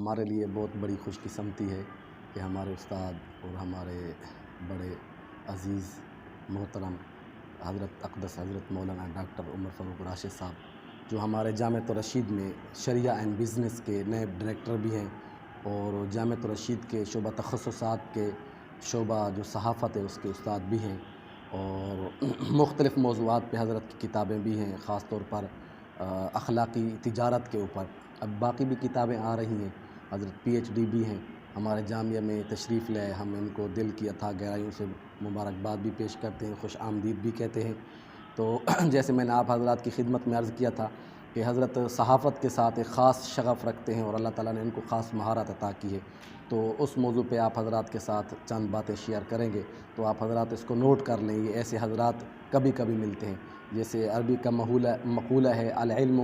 ہمارے لیے بہت بڑی خوش قسمتی ہے کہ ہمارے استاد اور ہمارے بڑے عزیز محترم حضرت اقدس حضرت مولانا ڈاکٹر عمر فاروق راشد صاحب جو ہمارے جامعۃ الرشید میں شریعہ اینڈ بزنس کے نئے ڈائریکٹر بھی ہیں، اور جامعۃ الرشید کے شعبہ تخصصات کے شعبہ جو صحافت ہے اس کے استاد بھی ہیں، اور مختلف موضوعات پہ حضرت کی کتابیں بھی ہیں، خاص طور پر اخلاقی تجارت کے اوپر۔ اب باقی بھی کتابیں آ رہی ہیں، حضرت پی ایچ ڈی بھی ہیں ہمارے جامعہ میں تشریف لائے، ہم ان کو دل کی اتھاہ گہرائیوں سے مبارکباد بھی پیش کرتے ہیں، خوش آمدید بھی کہتے ہیں۔ تو جیسے میں نے آپ حضرات کی خدمت میں عرض کیا تھا کہ حضرت صحافت کے ساتھ ایک خاص شغف رکھتے ہیں اور اللہ تعالیٰ نے ان کو خاص مہارت عطا کی ہے، تو اس موضوع پہ آپ حضرات کے ساتھ چند باتیں شیئر کریں گے، تو آپ حضرات اس کو نوٹ کر لیں۔ یہ ایسے حضرات کبھی کبھی ملتے ہیں، جیسے عربی کا مقولہ ہے العلم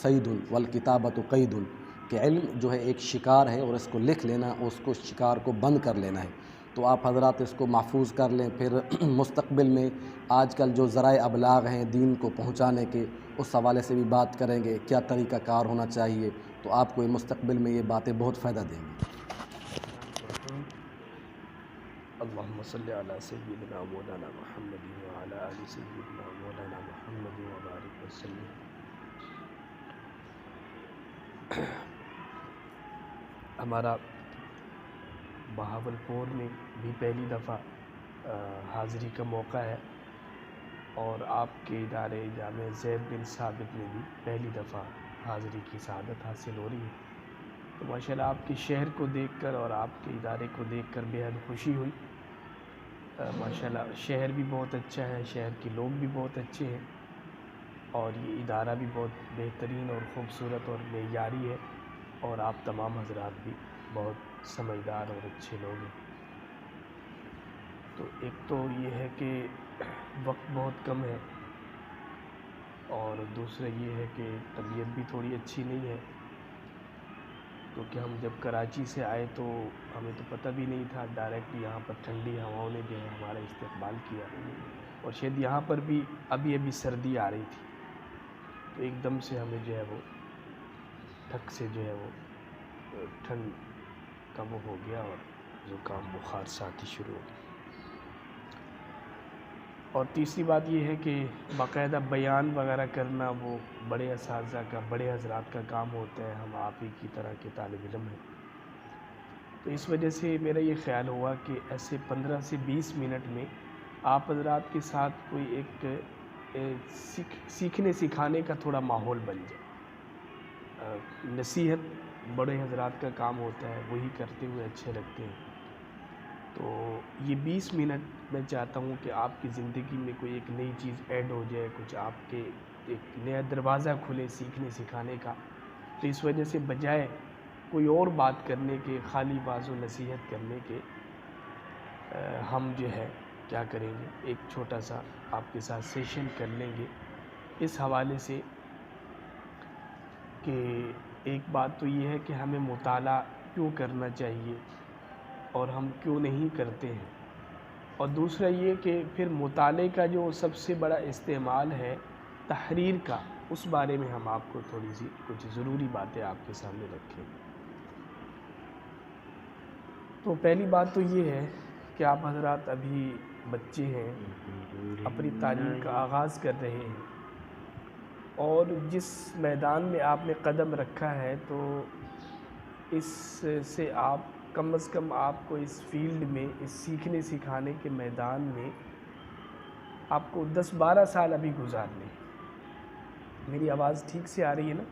صید والکتابۃ قید، کہ علم جو ہے ایک شکار ہے اور اس کو لکھ لینا، اس کو شکار کو بند کر لینا ہے۔ تو آپ حضرات اس کو محفوظ کر لیں، پھر مستقبل میں آج کل جو ذرائع ابلاغ ہیں دین کو پہنچانے کے، اس حوالے سے بھی بات کریں گے، کیا طریقہ کار ہونا چاہیے، تو آپ کو مستقبل میں یہ باتیں بہت فائدہ دیں گی۔ اللہم صلی علی سیدنا مولانا محمد وعلی آل سیدنا مولانا محمد وبارک وسلم۔ ہمارا بہاولپور میں بھی پہلی دفعہ حاضری کا موقع ہے، اور آپ کے ادارے جامعہ زید بن ثابت میں بھی پہلی دفعہ حاضری کی سعادت حاصل ہو رہی ہے۔ تو ماشاءاللہ آپ کے شہر کو دیکھ کر اور آپ کے ادارے کو دیکھ کر بے حد خوشی ہوئی۔ ماشاءاللہ شہر بھی بہت اچھا ہے، شہر کے لوگ بھی بہت اچھے ہیں، اور یہ ادارہ بھی بہت بہترین اور خوبصورت اور معیاری ہے، اور آپ تمام حضرات بھی بہت سمجھدار اور اچھے لوگ ہیں۔ تو ایک تو یہ ہے کہ وقت بہت کم ہے، اور دوسرا یہ ہے کہ طبیعت بھی تھوڑی اچھی نہیں ہے، کیونکہ ہم جب کراچی سے آئے تو ہمیں تو پتہ بھی نہیں تھا، ڈائریکٹ یہاں پر ٹھنڈی ہواؤں نے جو ہے ہمارا استقبال کیا، اور شاید یہاں پر بھی ابھی سردی آ رہی تھی، تو ایک دم سے ہمیں جو ہے وہ ٹھک سے جو ہے وہ ٹھنڈ کا وہ ہو گیا، اور زکام بخار ساتھ ہی شروع ہو گیا۔ اور تیسری بات یہ ہے کہ باقاعدہ بیان وغیرہ کرنا وہ بڑے اساتذہ کا، بڑے حضرات کا کام ہوتا ہے، ہم آپ ہی کی طرح کے طالب علم ہیں، تو اس وجہ سے میرا یہ خیال ہوا کہ ایسے 15 سے 20 منٹ میں آپ حضرات کے ساتھ کوئی ایک سیکھنے سکھانے کا تھوڑا ماحول بن جائے۔ نصیحت بڑے حضرات کا کام ہوتا ہے، وہی کرتے ہوئے اچھے لگتے ہیں، تو یہ 20 منٹ میں چاہتا ہوں کہ آپ کی زندگی میں کوئی ایک نئی چیز ایڈ ہو جائے، کچھ آپ کے ایک نیا دروازہ کھلے سیکھنے سکھانے کا۔ تو اس وجہ سے بجائے کوئی اور بات کرنے کے، خالی واعظ و نصیحت کرنے کے، ہم جو ہے کیا کریں گے، ایک چھوٹا سا آپ کے ساتھ سیشن کر لیں گے، اس حوالے سے کہ ایک بات تو یہ ہے کہ ہمیں مطالعہ کیوں کرنا چاہیے اور ہم کیوں نہیں کرتے ہیں، اور دوسرا یہ کہ پھر مطالعے کا جو سب سے بڑا استعمال ہے تحریر کا، اس بارے میں ہم آپ کو تھوڑی سی کچھ ضروری باتیں آپ کے سامنے رکھیں۔ تو پہلی بات تو یہ ہے کہ آپ حضرات ابھی بچے ہیں، اپنی تعلیم کا آغاز کر رہے ہیں، اور جس میدان میں آپ نے قدم رکھا ہے تو اس سے آپ کم از کم آپ کو اس فیلڈ میں، اس سیکھنے سکھانے کے میدان میں آپ کو 10-12 سال ابھی گزارنے ہیں۔ میری آواز ٹھیک سے آ رہی ہے نا؟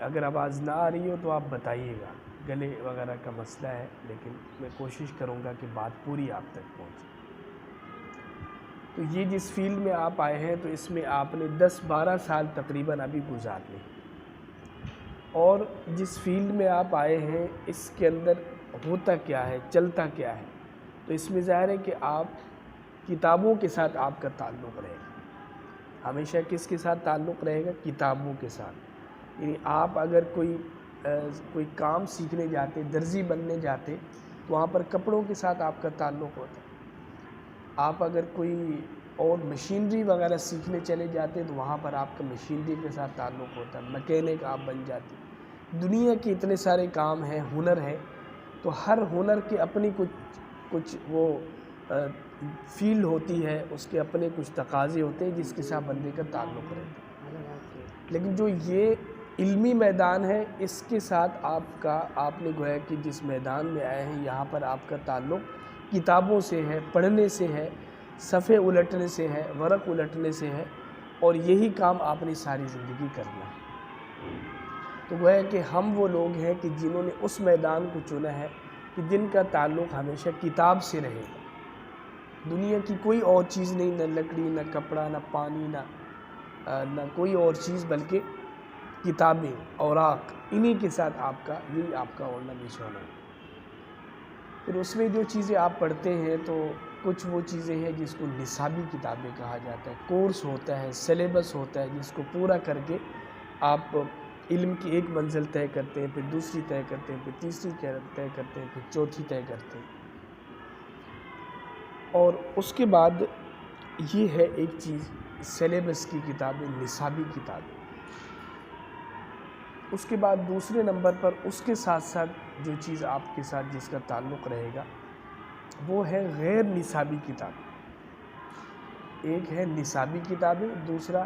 اگر آواز نہ آ رہی ہو تو آپ بتائیے گا، گلے وغیرہ کا مسئلہ ہے، لیکن میں کوشش کروں گا کہ بات پوری آپ تک پہنچے۔ تو یہ جس فیلڈ میں آپ آئے ہیں تو اس میں آپ نے 10-12 سال تقریباً ابھی گزارنے ہیں، اور جس فیلڈ میں آپ آئے ہیں اس کے اندر ہوتا کیا ہے، چلتا کیا ہے، تو اس میں ظاہر ہے کہ آپ کتابوں کے ساتھ آپ کا تعلق رہے گا، ہمیشہ کس کے ساتھ تعلق رہے گا؟ کتابوں کے ساتھ۔ یعنی آپ اگر کوئی کام سیکھنے جاتے، درزی بننے جاتے، تو وہاں پر کپڑوں کے ساتھ آپ کا تعلق ہوتا ہے۔ آپ اگر کوئی اور مشینری وغیرہ سیکھنے چلے جاتے تو وہاں پر آپ کا مشینری کے ساتھ تعلق ہوتا ہے، مکینک آپ بن جاتے۔ دنیا کے اتنے سارے کام ہیں، ہنر ہے، تو ہر ہنر کے اپنی کچھ وہ فیلڈ ہوتی ہے، اس کے اپنے کچھ تقاضے ہوتے ہیں جس کے ساتھ بندے کا تعلق رہتا ہے۔ لیکن جو یہ علمی میدان ہے، اس کے ساتھ آپ نے گویا کہ جس میدان میں آئے ہیں، یہاں پر آپ کا تعلق کتابوں سے ہے، پڑھنے سے ہے، صفحے الٹنے سے ہے، ورق الٹنے سے ہے، اور یہی کام آپ نے ساری زندگی کرنا ہے۔ تو گویا کہ ہم وہ لوگ ہیں کہ جنہوں نے اس میدان کو چنا ہے کہ جن کا تعلق ہمیشہ کتاب سے رہے گا۔ دنیا کی کوئی اور چیز نہیں، نہ لکڑی، نہ کپڑا، نہ پانی، نہ کوئی اور چیز، بلکہ کتابیں، اوراق، انہی کے ساتھ یہی آپ کا اڑنا بچھونا ہے۔ پھر اس میں جو چیزیں آپ پڑھتے ہیں تو کچھ وہ چیزیں ہیں جس کو نصابی کتابیں کہا جاتا ہے، کورس ہوتا ہے، سلیبس ہوتا ہے، جس کو پورا کر کے آپ علم کی ایک منزل طے کرتے ہیں، پھر دوسری طے کرتے ہیں، پھر تیسری طے کرتے ہیں، پھر چوتھی طے کرتے ہیں۔ اور اس کے بعد یہ ہے ایک چیز، سلیبس کی کتابیں، نصابی کتابیں۔ اس کے بعد دوسرے نمبر پر اس کے ساتھ ساتھ جو چیز آپ کے ساتھ جس کا تعلق رہے گا وہ ہے غیر نصابی کتابیں۔ ایک ہے نصابی کتابیں، دوسرا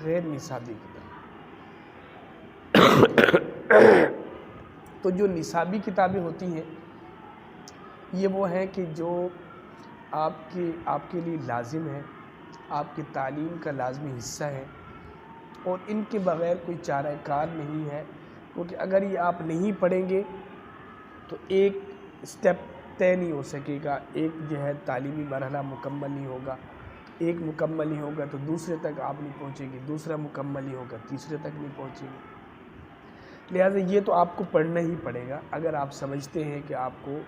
غیر نصابی کتابیں۔ تو جو نصابی کتابیں ہوتی ہیں یہ وہ ہیں کہ جو آپ کے لیے لازم ہے، آپ کی تعلیم کا لازمی حصہ ہے، اور ان کے بغیر کوئی چارہ کار نہیں ہے، کیونکہ اگر یہ آپ نہیں پڑھیں گے تو ایک سٹیپ طے نہیں ہو سکے گا، ایک جو ہے تعلیمی مرحلہ مکمل نہیں ہوگا، ایک مکمل نہیں ہوگا تو دوسرے تک آپ نہیں پہنچیں گے، دوسرا مکمل نہیں ہوگا تیسرے تک نہیں پہنچیں گے۔ لہٰذا یہ تو آپ کو پڑھنا ہی پڑے گا اگر آپ سمجھتے ہیں کہ آپ کو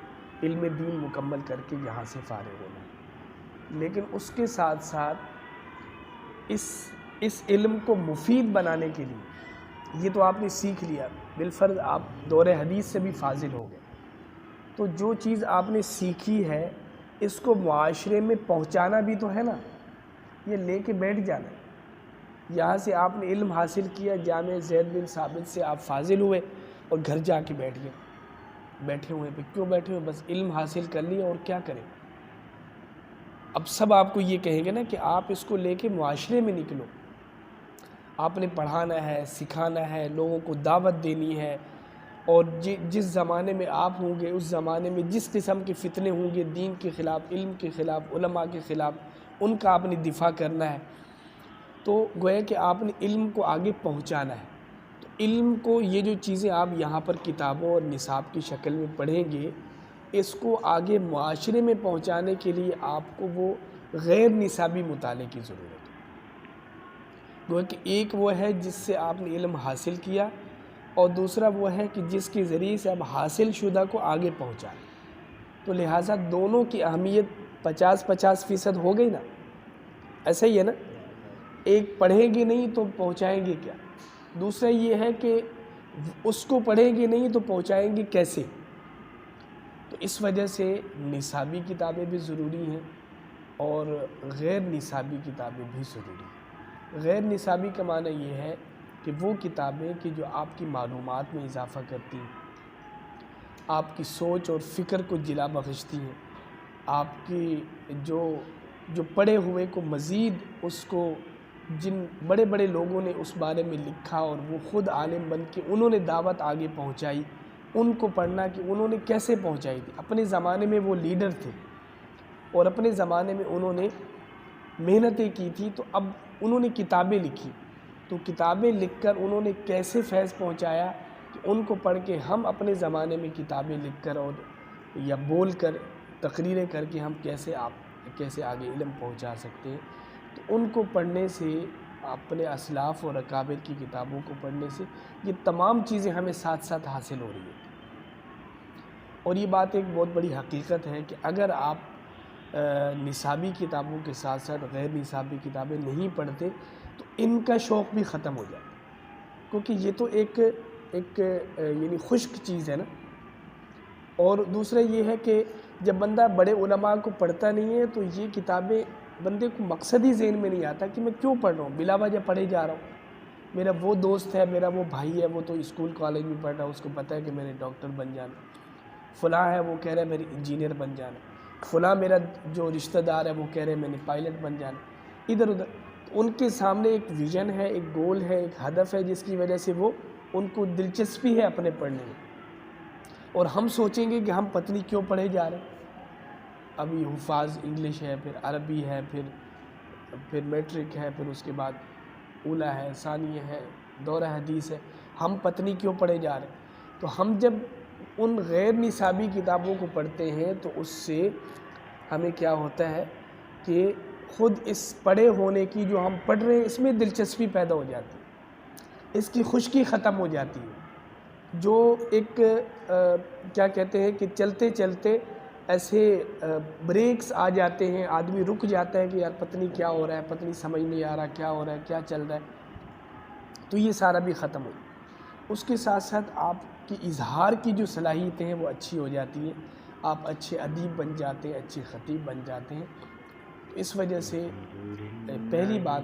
علم دین مکمل کر کے یہاں سے فارغ ہونا ہے۔ لیکن اس کے ساتھ ساتھ اس علم کو مفید بنانے کے لیے، یہ تو آپ نے سیکھ لیا، بالفرض آپ دور حدیث سے بھی فاضل ہو گئے، تو جو چیز آپ نے سیکھی ہے اس کو معاشرے میں پہنچانا بھی تو ہے نا، یہ لے کے بیٹھ جانا ہے۔ یہاں سے آپ نے علم حاصل کیا، جامع زید بن ثابت سے آپ فاضل ہوئے اور گھر جا کے بیٹھ گئے، بیٹھے ہوئے پہ کیوں بیٹھے ہوئے؟ بس علم حاصل کر لیا اور کیا کریں؟ اب سب آپ کو یہ کہیں گے نا کہ آپ اس کو لے کے معاشرے میں نکلو، آپ نے پڑھانا ہے، سکھانا ہے، لوگوں کو دعوت دینی ہے، اور جس زمانے میں آپ ہوں گے اس زمانے میں جس قسم کے فتنے ہوں گے دین کے خلاف، علم کے خلاف، علماء کے خلاف، ان کا آپ نے دفاع کرنا ہے۔ تو گویا کہ آپ نے علم کو آگے پہنچانا ہے۔ تو علم کو، یہ جو چیزیں آپ یہاں پر کتابوں اور نصاب کی شکل میں پڑھیں گے، اس کو آگے معاشرے میں پہنچانے کے لیے آپ کو وہ غیر نصابی مطالعے کی ضرورت ہے۔ گویا کہ ایک وہ ہے جس سے آپ نے علم حاصل کیا، اور دوسرا وہ ہے کہ جس کے ذریعے سے آپ حاصل شدہ کو آگے پہنچائیں۔ تو لہٰذا دونوں کی اہمیت 50-50% ہو گئی نا، ایسا ہی ہے نا، ایک پڑھیں گے نہیں تو پہنچائیں گے کیا، دوسرا یہ ہے کہ اس کو پڑھیں گے نہیں تو پہنچائیں گے کیسے؟ تو اس وجہ سے نصابی کتابیں بھی ضروری ہیں اور غیر نصابی کتابیں بھی ضروری ہیں۔ غیر نصابی کا معنی یہ ہے کہ وہ کتابیں کہ جو آپ کی معلومات میں اضافہ کرتی ہیں، آپ کی سوچ اور فکر کو جلا بخشتی ہیں، آپ کی جو پڑھے ہوئے کو مزید اس کو، جن بڑے بڑے لوگوں نے اس بارے میں لکھا اور وہ خود عالم بن کے انہوں نے دعوت آگے پہنچائی، ان کو پڑھنا کہ انہوں نے کیسے پہنچائی تھی۔ اپنے زمانے میں وہ لیڈر تھے اور اپنے زمانے میں انہوں نے محنتیں کی تھی، تو اب انہوں نے کتابیں لکھی، تو کتابیں لکھ کر انہوں نے کیسے فیض پہنچایا کہ ان کو پڑھ کے ہم اپنے زمانے میں کتابیں لکھ کر اور یا بول کر تقریریں کر کے ہم کیسے آگے علم پہنچا سکتے ہیں۔ تو ان کو پڑھنے سے، اپنے اسلاف اور اکابر کی کتابوں کو پڑھنے سے یہ تمام چیزیں ہمیں ساتھ ساتھ حاصل ہو رہی ہیں۔ اور یہ بات ایک بہت بڑی حقیقت ہے کہ اگر آپ نصابی کتابوں کے ساتھ ساتھ غیر نصابی کتابیں نہیں پڑھتے تو ان کا شوق بھی ختم ہو جاتا، کیونکہ یہ تو ایک یعنی خشک چیز ہے نا۔ اور دوسرا یہ ہے کہ جب بندہ بڑے علماء کو پڑھتا نہیں ہے تو یہ کتابیں بندے کو مقصد ہی ذہن میں نہیں آتا کہ میں کیوں پڑھ رہا ہوں، بلا وجہ پڑھے جا رہا ہوں۔ میرا وہ دوست ہے، میرا وہ بھائی ہے، وہ تو اسکول کالج میں پڑھ رہا ہے، اس کو پتہ ہے کہ میں نے ڈاکٹر بن جانا، فلاں ہے وہ کہہ رہا ہے میری انجینئر بن جانا، فلاں میرا جو رشتہ دار ہے وہ کہہ رہے ہیں میں نے پائلٹ بن جانا، ادھر ادھر ان کے سامنے ایک ویژن ہے، ایک گول ہے، ایک ہدف ہے، جس کی وجہ سے وہ ان کو دلچسپی ہے اپنے پڑھنے میں، اور ہم سوچیں گے کہ ہم پتہ نہیں کیوں پڑھے جا رہے ہیں۔ ابھی حفاظ انگلش ہے، پھر عربی ہے، پھر میٹرک ہے، پھر اس کے بعد اولا ہے، ثانیہ ہے، دورہ حدیث ہے، ہم پتہ نہیں کیوں پڑھے جا رہے ہیں۔ تو ہم جب ان غیر نصابی کتابوں کو پڑھتے ہیں تو اس سے ہمیں کیا ہوتا ہے کہ خود اس پڑھے ہونے کی جو ہم پڑھ رہے ہیں اس میں دلچسپی پیدا ہو جاتی ہے، اس کی خشکی ختم ہو جاتی ہے، جو ایک کیا کہتے ہیں کہ چلتے چلتے ایسے بریکس آ جاتے ہیں، آدمی رک جاتا ہے کہ یار پتہ نہیں کیا ہو رہا ہے، پتہ نہیں سمجھ نہیں آ رہا کیا ہو رہا ہے، کیا چل رہا ہے، تو یہ سارا بھی ختم ہو جاتا ہے۔ اس کے ساتھ ساتھ آپ کی اظہار کی جو صلاحیتیں ہیں وہ اچھی ہو جاتی ہیں، آپ اچھے ادیب بن جاتے ہیں، اچھے خطیب بن جاتے ہیں۔ اس وجہ سے پہلی بات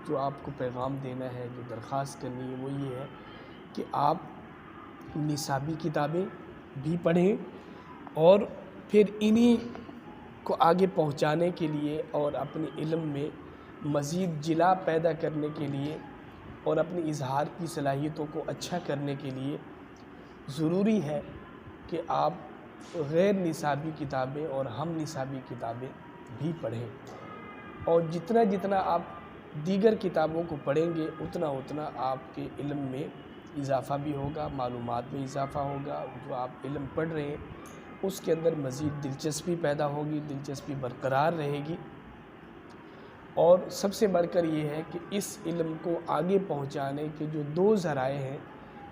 جو آپ کو پیغام دینا ہے، جو درخواست کرنی ہے وہ یہ ہے کہ آپ نصابی کتابیں بھی پڑھیں، اور پھر انہی کو آگے پہنچانے کے لیے اور اپنے علم میں مزید جلا پیدا کرنے کے لیے اور اپنی اظہار کی صلاحیتوں کو اچھا کرنے کے لیے ضروری ہے کہ آپ غیر نصابی کتابیں اور ہم نصابی کتابیں بھی پڑھیں، اور جتنا جتنا آپ دیگر کتابوں کو پڑھیں گے اتنا اتنا آپ کے علم میں اضافہ بھی ہوگا، معلومات میں اضافہ ہوگا، جو آپ علم پڑھ رہے ہیں اس کے اندر مزید دلچسپی پیدا ہوگی، دلچسپی برقرار رہے گی، اور سب سے بڑھ کر یہ ہے کہ اس علم کو آگے پہنچانے کے جو دو ذرائع ہیں،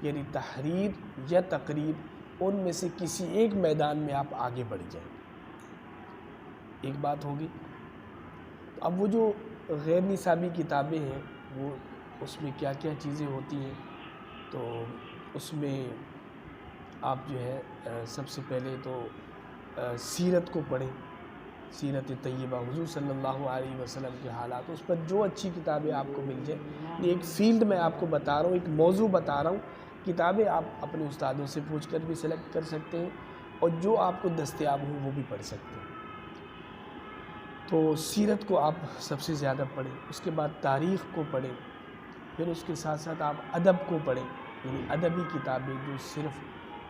یعنی تحریر یا تقریر، ان میں سے کسی ایک میدان میں آپ آگے بڑھ جائیں۔ ایک بات ہوگی۔ اب وہ جو غیر نصابی کتابیں ہیں وہ اس میں کیا کیا چیزیں ہوتی ہیں، تو اس میں آپ جو ہے سب سے پہلے تو سیرت کو پڑھیں، سیرت طیبہ، حضور صلی اللہ علیہ وسلم کے حالات، اس پر جو اچھی کتابیں آپ کو مل جائیں، یہ ایک فیلڈ میں آپ کو بتا رہا ہوں، ایک موضوع بتا رہا ہوں، کتابیں آپ اپنے استادوں سے پوچھ کر بھی سلیکٹ کر سکتے ہیں، اور جو آپ کو دستیاب ہوں وہ بھی پڑھ سکتے ہیں۔ تو سیرت کو آپ سب سے زیادہ پڑھیں، اس کے بعد تاریخ کو پڑھیں، پھر اس کے ساتھ ساتھ آپ ادب کو پڑھیں، یعنی ادبی کتابیں جو صرف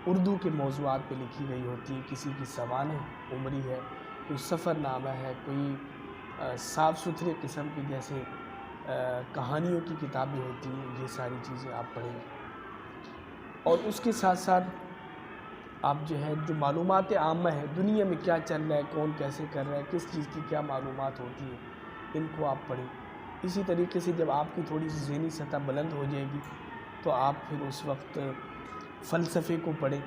اردو کے موضوعات پہ لکھی گئی ہوتی ہیں، کسی کی سوانح عمری ہے، کوئی سفر نامہ ہے، کوئی صاف ستھرے قسم کی جیسے کہانیوں کی کتابیں ہوتی ہیں، یہ ساری چیزیں آپ پڑھیں گے۔ اور اس کے ساتھ ساتھ آپ جو ہے جو معلومات عامہ ہے، دنیا میں کیا چل رہا ہے، کون کیسے کر رہا ہے، کس چیز کی کیا معلومات ہوتی ہیں، ان کو آپ پڑھیں۔ اسی طریقے سے جب آپ کی تھوڑی سی ذہنی سطح بلند ہو جائے گی تو آپ پھر اس وقت فلسفے کو پڑھیں۔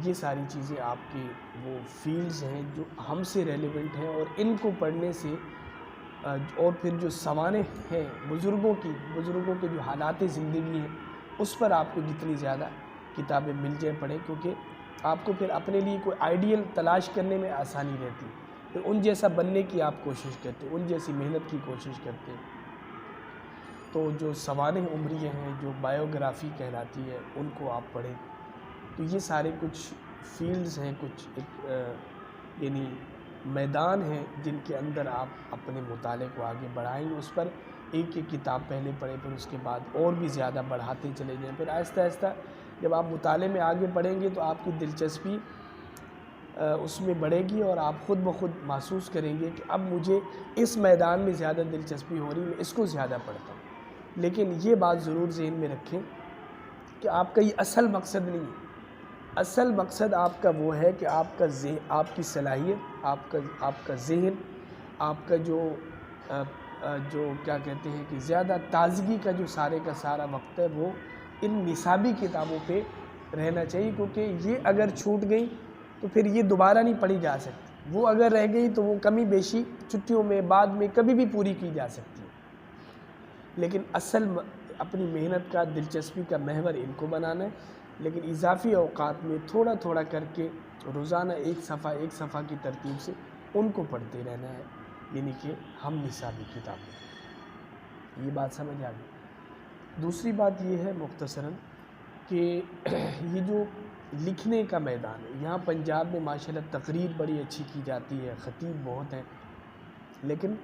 یہ ساری چیزیں آپ کی وہ فیلڈز ہیں جو ہم سے ریلیونٹ ہیں، اور ان کو پڑھنے سے اور پھر جو سوانح ہیں بزرگوں کے جو حالات زندگی ہیں اس پر آپ کو جتنی زیادہ کتابیں مل جائیں پڑھیں، کیونکہ آپ کو پھر اپنے لیے کوئی آئیڈیل تلاش کرنے میں آسانی رہتی ہے، پھر ان جیسا بننے کی آپ کوشش کرتے ہیں، ان جیسی محنت کی کوشش کرتے ہیں۔ تو جو سوانح عمریہ ہیں، جو بایوگرافی کہلاتی ہے، ان کو آپ پڑھیں۔ تو یہ سارے کچھ فیلڈز ہیں، کچھ یعنی میدان ہیں جن کے اندر آپ اپنے مطالعے کو آگے بڑھائیں گے۔ اس پر ایک ایک کتاب پہلے پڑھیں، پھر اس کے بعد اور بھی زیادہ بڑھاتے چلے جائیں، پھر آہستہ آہستہ جب آپ مطالعے میں آگے بڑھیں گے تو آپ کی دلچسپی اس میں بڑھے گی، اور آپ خود بخود محسوس کریں گے کہ اب مجھے اس میدان میں زیادہ دلچسپی ہو رہی ہے، میں اس کو زیادہ پڑھتا ہوں۔ لیکن یہ بات ضرور ذہن میں رکھیں کہ آپ کا یہ اصل مقصد نہیں ہے۔ اصل مقصد آپ کا وہ ہے کہ آپ کا ذہن، آپ کی صلاحیت، آپ کا ذہن، آپ کا جو کیا کہتے ہیں کہ زیادہ تازگی کا جو سارے کا سارا وقت ہے وہ ان نصابی کتابوں پہ رہنا چاہیے، کیونکہ یہ اگر چھوٹ گئی تو پھر یہ دوبارہ نہیں پڑھی جا سکتی، وہ اگر رہ گئی تو وہ کمی بیشی چھٹیوں میں بعد میں کبھی بھی پوری کی جا سکتی ہے۔ لیکن اصل اپنی محنت کا، دلچسپی کا محور ان کو بنانا ہے، لیکن اضافی اوقات میں تھوڑا تھوڑا کر کے روزانہ ایک صفحہ کی ترتیب سے ان کو پڑھتے رہنا ہے، یعنی کہ ہم نصابی کتابیں۔ یہ بات سمجھ آ گئی؟ دوسری بات یہ ہے مختصراً کہ یہ جو لکھنے کا میدان ہے، یہاں پنجاب میں ماشاءاللہ تقریر بڑی اچھی کی جاتی ہے، خطیب بہت ہیں، لیکن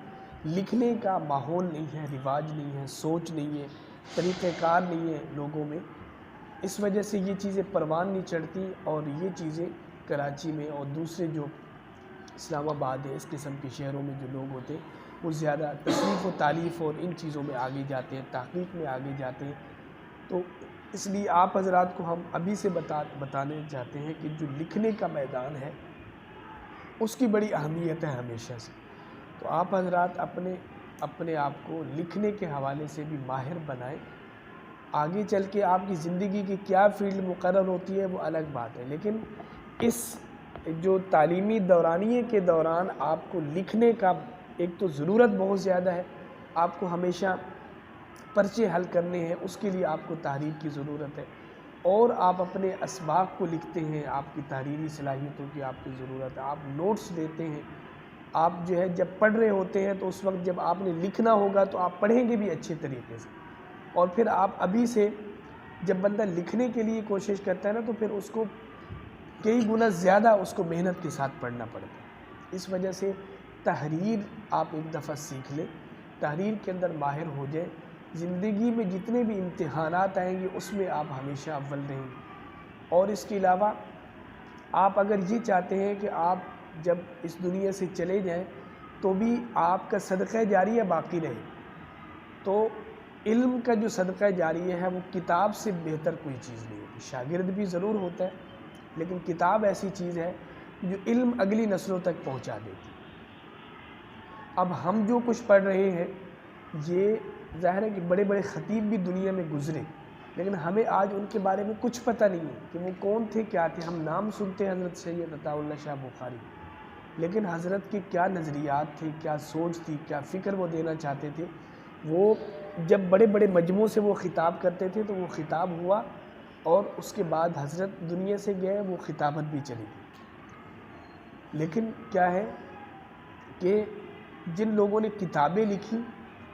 لکھنے کا ماحول نہیں ہے، رواج نہیں ہے، سوچ نہیں ہے، طریقہ کار نہیں ہے لوگوں میں. اس وجہ سے یہ چیزیں پروان نہیں چڑھتی، اور یہ چیزیں کراچی میں اور دوسرے جو اسلام آباد ہے اس قسم کے شہروں میں جو لوگ ہوتے ہیں وہ زیادہ تصنیف و تالیف اور ان چیزوں میں آگے جاتے ہیں، تحقیق میں آگے جاتے ہیں. تو اس لیے آپ حضرات کو ہم ابھی سے بتانے چاہتے ہیں کہ جو لکھنے کا میدان ہے اس کی بڑی اہمیت ہے ہمیشہ سے. تو آپ حضرات اپنے آپ کو لکھنے کے حوالے سے بھی ماہر بنائیں. آگے چل کے آپ کی زندگی کی کیا فیلڈ مقرر ہوتی ہے وہ الگ بات ہے، لیکن اس جو تعلیمی دورانیے کے دوران آپ کو لکھنے کا ایک تو ضرورت بہت زیادہ ہے. آپ کو ہمیشہ پرچے حل کرنے ہیں، اس کے لیے آپ کو تحریر کی ضرورت ہے، اور آپ اپنے اسباق کو لکھتے ہیں، آپ کی تحریری صلاحیتوں کی آپ کی ضرورت ہے. آپ نوٹس لیتے ہیں، آپ جو ہے جب پڑھ رہے ہوتے ہیں تو اس وقت جب آپ نے لکھنا ہوگا تو آپ پڑھیں گے بھی اچھے طریقے سے. اور پھر آپ ابھی سے جب بندہ لکھنے کے لیے کوشش کرتا ہے نا تو پھر اس کو کئی گنا زیادہ اس کو محنت کے ساتھ پڑھنا پڑتا ہے. اس وجہ سے تحریر آپ ایک دفعہ سیکھ لیں، تحریر کے اندر ماہر ہو جائیں. زندگی میں جتنے بھی امتحانات آئیں گے اس میں آپ ہمیشہ اول رہیں گے. اور اس کے علاوہ آپ اگر یہ چاہتے ہیں کہ آپ جب اس دنیا سے چلے جائیں تو بھی آپ کا صدقہ جاریہ باقی رہے، تو علم کا جو صدقہ جاریہ ہے وہ کتاب سے بہتر کوئی چیز نہیں ہوتی. شاگرد بھی ضرور ہوتا ہے، لیکن کتاب ایسی چیز ہے جو علم اگلی نسلوں تک پہنچا دیتی. اب ہم جو کچھ پڑھ رہے ہیں یہ ظاہر ہے کہ بڑے بڑے خطیب بھی دنیا میں گزرے، لیکن ہمیں آج ان کے بارے میں کچھ پتہ نہیں ہے کہ وہ کون تھے، کیا تھے. ہم نام سنتے ہیں حضرت سید عطا اللہ شاہ بخاری، لیکن حضرت کے کیا نظریات تھے، کیا سوچ تھی، کیا فکر وہ دینا چاہتے تھے. وہ جب بڑے بڑے مجموع سے وہ خطاب کرتے تھے تو وہ خطاب ہوا، اور اس کے بعد حضرت دنیا سے گئے، وہ خطابت بھی چلی گئی. لیکن کیا ہے کہ جن لوگوں نے کتابیں لکھی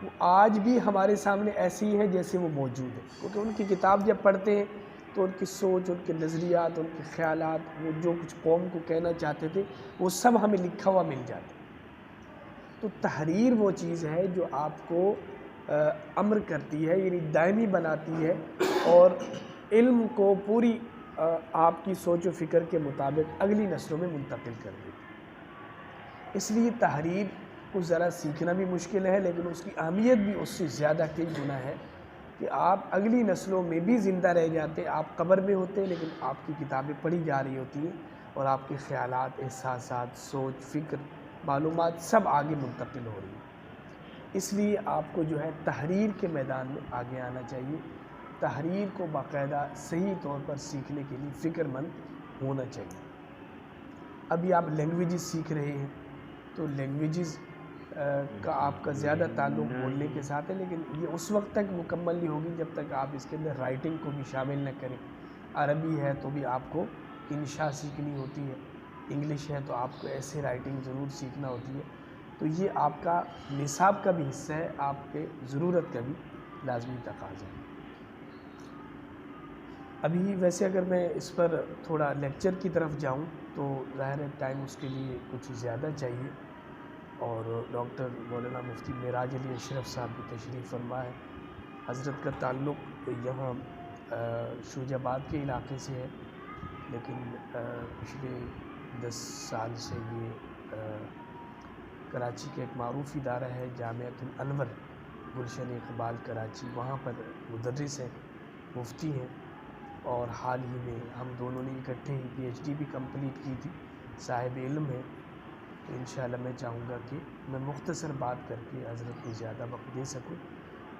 وہ آج بھی ہمارے سامنے ایسی ہی ہیں جیسے وہ موجود ہیں، کیونکہ ان کی کتاب جب پڑھتے ہیں تو ان کی سوچ، ان کے نظریات، ان کے خیالات، وہ جو کچھ قوم کو کہنا چاہتے تھے وہ سب ہمیں لکھا ہوا مل جاتا ہے. تو تحریر وہ چیز ہے جو آپ کو امر کرتی ہے، یعنی دائمی بناتی ہے، اور علم کو پوری آپ کی سوچ و فکر کے مطابق اگلی نسلوں میں منتقل کر دیتی. اس لیے تحریر کو ذرا سیکھنا بھی مشکل ہے، لیکن اس کی اہمیت بھی اس سے زیادہ کئی گنا ہے کہ آپ اگلی نسلوں میں بھی زندہ رہ جاتے. آپ قبر میں ہوتے لیکن آپ کی کتابیں پڑھی جا رہی ہوتی ہیں، اور آپ کے خیالات، احساسات، سوچ، فکر، معلومات سب آگے منتقل ہو رہی ہیں. اس لیے آپ کو جو ہے تحریر کے میدان میں آگے آنا چاہیے. تحریر کو باقاعدہ صحیح طور پر سیکھنے کے لیے فکر مند ہونا چاہیے. ابھی آپ لینگویجز سیکھ رہے ہیں تو لینگویجز کا آپ کا زیادہ تعلق بولنے کے ساتھ ہے، لیکن یہ اس وقت تک مکمل نہیں ہوگی جب تک آپ اس کے اندر رائٹنگ کو بھی شامل نہ کریں. عربی ہے تو بھی آپ کو انشاء سیکھنی ہوتی ہے، انگلش ہے تو آپ کو ایسے رائٹنگ ضرور سیکھنا ہوتی ہے. تو یہ آپ کا نصاب کا بھی حصہ ہے، آپ کے ضرورت کا بھی لازمی تقاضا ہے. ابھی ویسے اگر میں اس پر تھوڑا لیکچر کی طرف جاؤں تو ظاہر ہے ٹائم اس کے لیے کچھ زیادہ چاہیے، اور ڈاکٹر مولانا مفتی معراج علی اشرف صاحب بھی تشریف فرما ہے. حضرت کا تعلق یہاں شوج آباد کے علاقے سے ہے، لیکن پچھلے 10 سال سے یہ کراچی کا ایک معروف ادارہ ہے جامعۃ الانور گلشن اقبال کراچی، وہاں پر مدرس ہیں، مفتی ہیں. اور حال ہی میں ہم دونوں نے اکٹھے ہی پی ایچ ڈی بھی کمپلیٹ کی تھی. صاحب علم ہے، تو انشاءاللہ میں چاہوں گا کہ میں مختصر بات کر کے حضرت کو زیادہ وقت دے سکوں.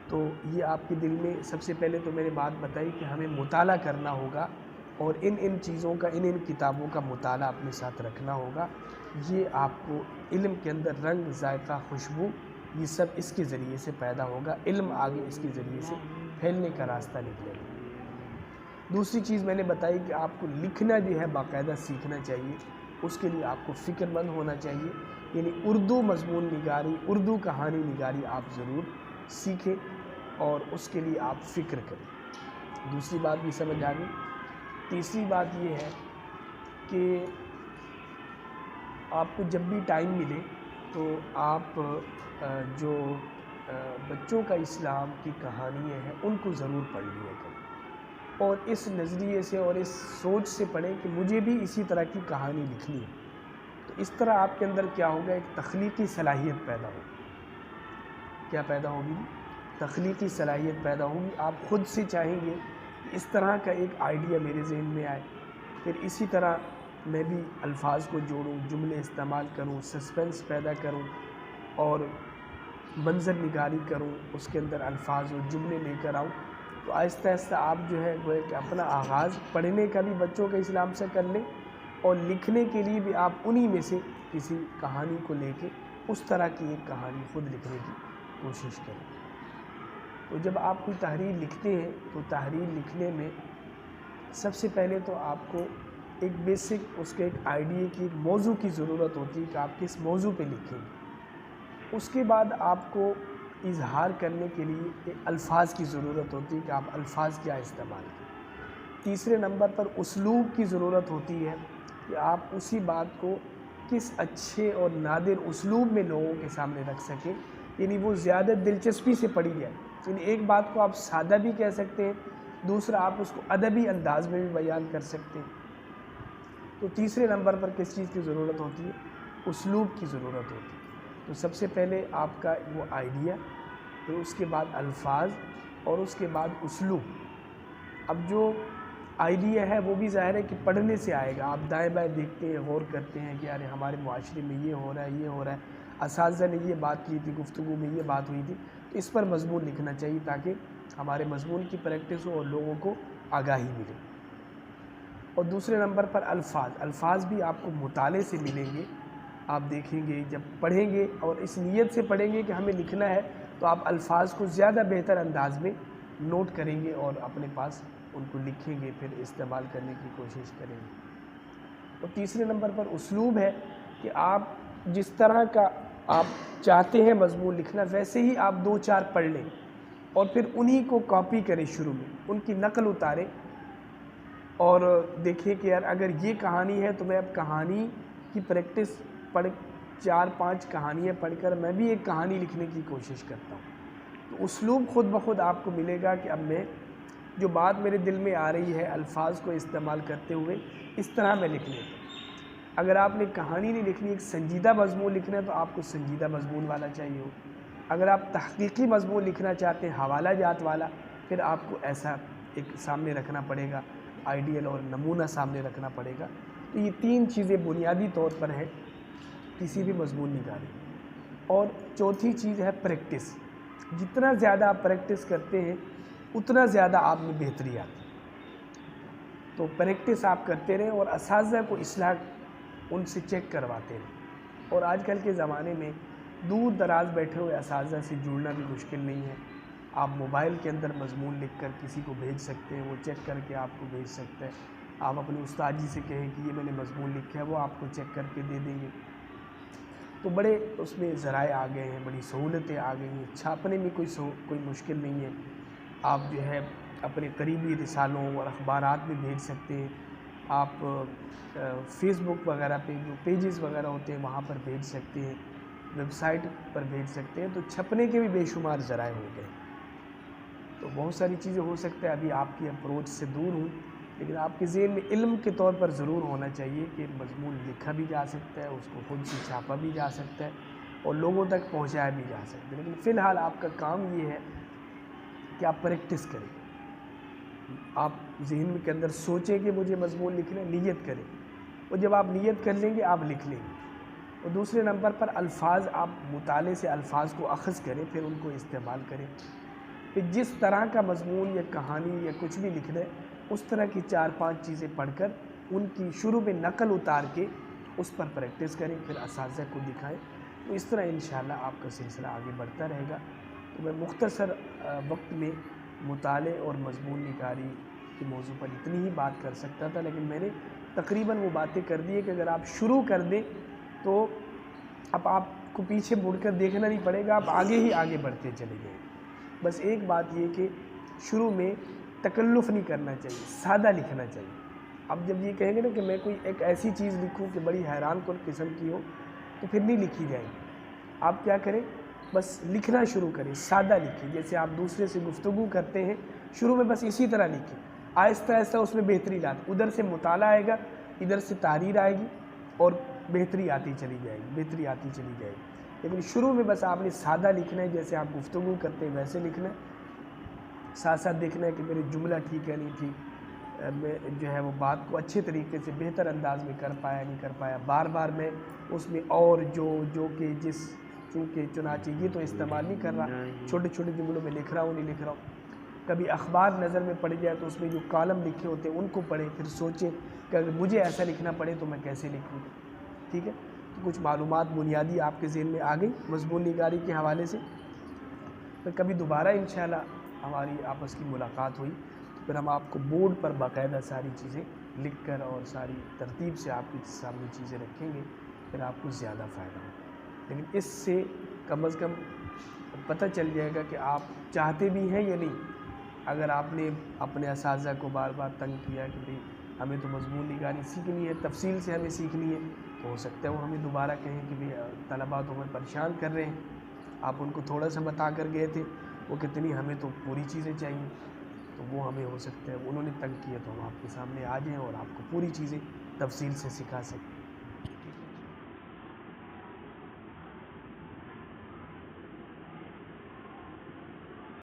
تو یہ آپ کے دل میں سب سے پہلے تو میں نے بات بتائی کہ ہمیں مطالعہ کرنا ہوگا، اور ان چیزوں کا، ان کتابوں کا مطالعہ اپنے ساتھ رکھنا ہوگا. یہ آپ کو علم کے اندر رنگ، ذائقہ، خوشبو، یہ سب اس کے ذریعے سے پیدا ہوگا. علم آگے اس کے ذریعے سے پھیلنے کا راستہ نکلے گا. دوسری چیز میں نے بتائی کہ آپ کو لکھنا جو ہے باقاعدہ سیکھنا چاہیے. اس کے لیے آپ کو فکر مند ہونا چاہیے، یعنی اردو مضمون نگاری، اردو کہانی نگاری آپ ضرور سیکھیں. اور اس کے لیے آپ فکر کریں۔ دوسری بات بھی سمجھ آ گئی۔ تیسری بات یہ ہے کہ آپ کو جب بھی ٹائم ملے تو آپ جو بچوں کا اسلام کی کہانیاں ہیں ان کو ضرور پڑھ لیا کریں، اور اس نظریے سے اور اس سوچ سے پڑھیں کہ مجھے بھی اسی طرح کی کہانی لکھنی ہے۔ تو اس طرح آپ کے اندر کیا ہوگا، ایک تخلیقی صلاحیت پیدا ہوگی۔ کیا پیدا ہوگی؟ تخلیقی صلاحیت پیدا ہوگی۔ آپ خود سے چاہیں گے کہ اس طرح کا ایک آئیڈیا میرے ذہن میں آئے، پھر اسی طرح میں بھی الفاظ کو جوڑوں، جملے استعمال کروں، سسپنس پیدا کروں اور منظر نگاری کروں، اس کے اندر الفاظ اور جملے لے کر آؤں۔ تو آہستہ آہستہ آپ جو ہے وہ کہ اپنا آغاز پڑھنے کا بھی بچوں کے اسلام سے کر لیں، اور لکھنے کے لیے بھی آپ انہی میں سے کسی کہانی کو لے کے اس طرح کی ایک کہانی خود لکھنے کی کوشش کریں۔ تو جب آپ کوئی تحریر لکھتے ہیں تو تحریر لکھنے میں سب سے پہلے تو آپ کو ایک بیسک اس کے ایک آئیڈیا کی، ایک موضوع کی ضرورت ہوتی ہے کہ آپ کس موضوع پہ لکھیں گے۔ اس کے بعد آپ کو اظہار کرنے کے لیے ایک الفاظ کی ضرورت ہوتی ہے کہ آپ الفاظ کیا استعمال کریں۔ تیسرے نمبر پر اسلوب کی ضرورت ہوتی ہے کہ آپ اسی بات کو کس اچھے اور نادر اسلوب میں لوگوں کے سامنے رکھ سکیں، یعنی وہ زیادہ دلچسپی سے پڑھی جائے۔ یعنی ایک بات کو آپ سادہ بھی کہہ سکتے ہیں، دوسرا آپ اس کو ادبی انداز میں بھی بیان کر سکتے ہیں۔ تو تیسرے نمبر پر کس چیز کی ضرورت ہوتی ہے؟ اسلوب کی ضرورت ہوتی ہے۔ تو سب سے پہلے آپ کا وہ آئیڈیا، پھر اس کے بعد الفاظ اور اس کے بعد اسلوب۔ اب جو آئیڈیا ہے وہ بھی ظاہر ہے کہ پڑھنے سے آئے گا۔ آپ دائیں بائیں دیکھتے ہیں، غور کرتے ہیں کہ یار ہمارے معاشرے میں یہ ہو رہا ہے، یہ ہو رہا ہے، اساتذہ نے یہ بات کی تھی، گفتگو میں یہ بات ہوئی تھی، تو اس پر مضمون لکھنا چاہیے تاکہ ہمارے مضمون کی پریکٹس ہو اور لوگوں کو آگاہی ملے۔ اور دوسرے نمبر پر الفاظ بھی آپ کو مطالعے سے ملیں گے۔ آپ دیکھیں گے، جب پڑھیں گے اور اس نیت سے پڑھیں گے کہ ہمیں لکھنا ہے، تو آپ الفاظ کو زیادہ بہتر انداز میں نوٹ کریں گے اور اپنے پاس ان کو لکھیں گے، پھر استعمال کرنے کی کوشش کریں گے۔ اور تیسرے نمبر پر اسلوب ہے کہ آپ جس طرح کا آپ چاہتے ہیں مضمون لکھنا، ویسے ہی آپ 2-4 پڑھ لیں اور پھر انہی کو کاپی کریں، شروع میں ان کی نقل اتاریں اور دیکھیں کہ یار اگر یہ کہانی ہے تو میں اب کہانی کی پریکٹس 4-5 کہانیاں پڑھ کر میں بھی ایک کہانی لکھنے کی کوشش کرتا ہوں۔ تو اسلوب خود بخود آپ کو ملے گا کہ اب میں جو بات میرے دل میں آ رہی ہے، الفاظ کو استعمال کرتے ہوئے اس طرح میں لکھ لیتا ہوں۔ اگر آپ نے کہانی نہیں لکھنی، ایک سنجیدہ مضمون لکھنا ہے تو آپ کو سنجیدہ مضمون والا چاہیے ہو۔ اگر آپ تحقیقی مضمون لکھنا چاہتے ہیں، حوالہ جات والا، پھر آپ کو ایسا ایک سامنے رکھنا پڑے گا، آئیڈیل اور نمونہ سامنے رکھنا پڑے گا۔ تو یہ 3 چیزیں بنیادی طور پر ہیں کسی بھی مضمون نگاری۔ اور چوتھی چیز ہے پریکٹس۔ جتنا زیادہ آپ پریکٹس کرتے ہیں اتنا زیادہ آپ میں بہتری آتی ہے۔ تو پریکٹس آپ کرتے رہیں اور اساتذہ کو اصلاح ان سے چیک کرواتے رہیں۔ اور آج کل کے زمانے میں دور دراز بیٹھے ہوئے اساتذہ سے جڑنا بھی مشکل نہیں ہے۔ آپ موبائل کے اندر مضمون لکھ کر کسی کو بھیج سکتے ہیں، وہ چیک کر کے آپ کو بھیج سکتا ہے۔ آپ اپنے استاد جی سے کہیں کہ یہ میں نے مضمون لکھا ہے، وہ آپ کو چیک کر کے دے دیں گے۔ تو بڑے اس میں ذرائع آ گئے ہیں، بڑی سہولتیں آ گئی ہیں، چھاپنے میں کوئی مشکل نہیں ہے۔ آپ جو ہے اپنے قریبی رسالوں اور اخبارات میں بھیج سکتے ہیں، آپ فیس بک وغیرہ پہ جو پیجز وغیرہ ہوتے ہیں وہاں پر بھیج سکتے ہیں، ویب سائٹ پر بھیج سکتے ہیں۔ تو چھپنے کے بھی بے شمار ذرائع ہو گئے۔ تو بہت ساری چیزیں ہو سکتا ہے ابھی آپ کی اپروچ سے دور ہوں، لیکن آپ کے ذہن میں علم کے طور پر ضرور ہونا چاہیے کہ مضمون لکھا بھی جا سکتا ہے، اس کو خود سے چھاپا بھی جا سکتا ہے اور لوگوں تک پہنچایا بھی جا سکتا ہے۔ لیکن فی الحال آپ کا کام یہ ہے کہ آپ پریکٹس کریں۔ آپ ذہن کے اندر سوچیں کہ مجھے مضمون لکھنا ہے، نیت کریں، اور جب آپ نیت کر لیں گے آپ لکھ لیں گے۔ اور دوسرے نمبر پر الفاظ، آپ مطالعے سے الفاظ کو اخذ کریں، پھر ان کو استعمال کریں۔ پھر جس طرح کا مضمون یا کہانی یا کچھ بھی لکھنا ہے، اس طرح کی 4-5 چیزیں پڑھ کر ان کی شروع میں نقل اتار کے اس پر پریکٹس کریں، پھر اساتذہ کو دکھائیں۔ تو اس طرح انشاءاللہ آپ کا سلسلہ آگے بڑھتا رہے گا۔ تو میں مختصر وقت میں مطالعے اور مضمون نگاری کے موضوع پر اتنی ہی بات کر سکتا تھا، لیکن میں نے تقریباً وہ باتیں کر دی ہے کہ اگر آپ شروع کر دیں تو اب آپ کو پیچھے مڑ کر دیکھنا نہیں پڑے گا، آپ آگے ہی آگے بڑھتے چلے جائیں۔ بس ایک بات یہ کہ شروع میں تکلف نہیں کرنا چاہیے، سادہ لکھنا چاہیے. اب جب یہ کہیں گے نا کہ میں کوئی ایک ایسی چیز لکھوں کہ بڑی حیران کن قسم کی ہو تو پھر نہیں لکھی جائے گی. آپ کیا کریں، بس لکھنا شروع کریں، سادہ لکھیں. جیسے آپ دوسرے سے گفتگو کرتے ہیں شروع میں بس اسی طرح لکھیں، آہستہ آہستہ اس میں بہتری لاتے. ادھر سے مطالعہ آئے گا، ادھر سے تحریر آئے گی اور بہتری آتی چلی جائے گی. لیکن شروع میں بس آپ نے سادہ لکھنا ہے، جیسے آپ گفتگو کرتے ہیں ویسے لکھنا ہے. ساتھ ساتھ دیکھنا ہے کہ میری جملہ ٹھیک ہے نہیں ٹھیک، میں جو ہے وہ بات کو اچھے طریقے سے بہتر انداز میں کر پایا نہیں کر پایا. بار بار میں اس میں اور جو کہ جس چونکہ چنانچہ یہ تو استعمال نہیں کر رہا، چھوٹے چھوٹے جملوں میں لکھ رہا ہوں نہیں لکھ رہا ہوں. کبھی اخبار نظر میں پڑ جائے تو اس میں جو کالم لکھے ہوتے ہیں ان کو پڑھیں، پھر سوچیں کہ اگر مجھے ایسا لکھنا پڑے تو میں کیسے لکھوں. ٹھیک ہے، تو کچھ معلومات بنیادی آپ کے ذہن میں آ گئی مضمون نگاری کے حوالے سے. پھر کبھی دوبارہ انشاءاللہ ہماری آپس کی ملاقات ہوئی تو پھر ہم آپ کو بورڈ پر باقاعدہ ساری چیزیں لکھ کر اور ساری ترتیب سے آپ کے سامنے چیزیں رکھیں گے، پھر آپ کو زیادہ فائدہ ہوگا. لیکن اس سے کم از کم پتہ چل جائے گا کہ آپ چاہتے بھی ہیں یا نہیں. اگر آپ نے اپنے اساتذہ کو بار بار تنگ کیا کہ بھئی ہمیں تو مضمون نگاری سیکھنی ہے، تفصیل سے ہمیں سیکھنی ہے، تو ہو سکتا ہے وہ ہمیں دوبارہ کہیں کہ بھئی طلباء تو ہمیں پریشان کر رہے ہیں، آپ ان کو تھوڑا سا بتا کر گئے تھے، وہ کتنی ہمیں تو پوری چیزیں چاہیے. تو وہ ہمیں ہو سکتا ہے انہوں نے تنگ کیا تو ہم آپ کے سامنے آ جائیں اور آپ کو پوری چیزیں تفصیل سے سکھا سکیں.